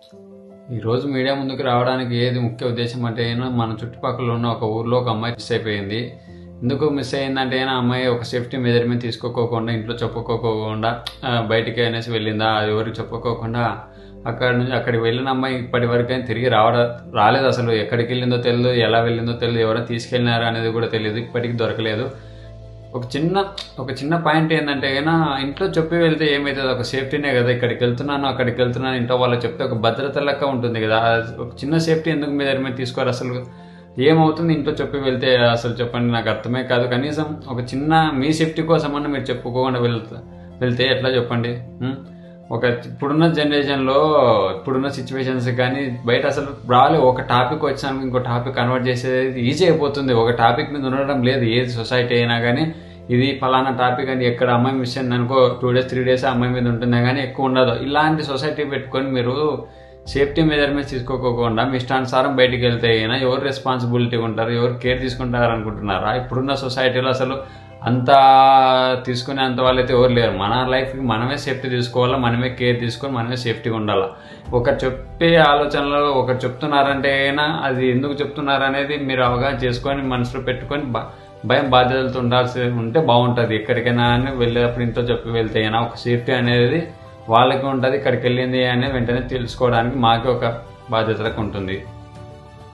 ఈ రోజు మీడియా ముందుకు రావడానికి ఏది ముఖ్య ఉద్దేశం అంటే మన చుట్టుపక్కల ఉన్న ఒక ఊర్లో ఒక అమ్మాయి మిస్ అయిపోయింది. ఎందుకు మిస్ అయిందంటే అమ్మాయి ఒక సేఫ్టీ మెజర్మెంట్ తీసుకోకుండా, ఇంట్లో చెప్పుకోకుండా బయటికి అనేసి వెళ్ళిందా, అది ఎవరికి చెప్పుకోకుండా అక్కడికి వెళ్ళిన అమ్మాయి ఇప్పటి వరకు తిరిగి రాలేదు. అసలు ఎక్కడికి వెళ్ళిందో తెలియదు, ఎలా వెళ్ళిందో తెలియదు, ఎవరైనా తీసుకెళ్ళినారా అనేది కూడా తెలియదు, ఇప్పటికీ దొరకలేదు. ఒక చిన్న పాయింట్ ఏంటంటే ఇంట్లో చెప్పి వెళ్తే ఏమవుతుంది, ఒక సేఫ్టీనే కదా. అక్కడికి వెళ్తున్నాను ఇంట్లో వాళ్ళకి చెప్తే ఒక భద్రత లెక్క ఉంటుంది కదా. ఒక చిన్న సేఫ్టీ ఎందుకు మెజర్మెంట్ తీసుకోరు అసలు? ఏమవుతుంది ఇంట్లో చెప్పి వెళ్తే? అసలు చెప్పండి, నాకు అర్థమే కాదు. కనీసం ఒక చిన్న మీ సేఫ్టీ కోసమన్నా మీరు చెప్పుకోకుండా వెళ్తే ఎట్లా చెప్పండి? ఇప్పుడున్న జనరేషన్లో ఇప్పుడున్న సిచ్యువేషన్స్ కానీ బయట అసలు ఒక టాపిక్ వచ్చాము ఇంకో టాపిక్ కన్వర్ట్ చేసేది ఈజీ అయిపోతుంది. ఒక టాపిక్ మీద ఉండడం లేదు. ఏది సొసైటీ అయినా కానీ ఇది ఫలానా టాపిక్ అని ఎక్కడ అమ్మాయి మిస్ అయింది అనుకో 2 days 3 days అమ్మాయి మీద ఉంటుందా కానీ ఎక్కువ ఉండదు. ఇలాంటి సొసైటీ పెట్టుకొని మీరు సేఫ్టీ మెజర్మెంట్స్ తీసుకోకుండా మీ ఇష్టానుసారం బయటికి వెళ్తే ఎవరు రెస్పాన్సిబిలిటీ ఉంటారు, ఎవరు కేర్ తీసుకుంటారు అనుకుంటున్నారా? ఇప్పుడున్న సొసైటీలో అసలు అంతా తీసుకునే అంత వాళ్ళైతే ఎవరు లేరు. మన లైఫ్కి మనమే సేఫ్టీ తీసుకోవాలా, మనమే కేర్ తీసుకొని మనమే సేఫ్టీగా ఉండాలా. ఒకరు చెప్పే ఆలోచనలో ఒకరు చెప్తున్నారంటే అది ఎందుకు చెప్తున్నారనేది మీరు అవగాహన చేసుకొని మనసులో పెట్టుకొని భయం బాధ్యతలతో ఉంటే బాగుంటుంది. ఎక్కడికైనా వెళ్ళేటప్పుడు ఇంట్లో చెప్పి వెళ్తే ఒక సేఫ్టీ అనేది వాళ్ళకి ఉంటుంది. ఇక్కడికి వెళ్ళింది అనేది వెంటనే తెలుసుకోవడానికి మాకే ఒక బాధ్యతలకు ఉంటుంది.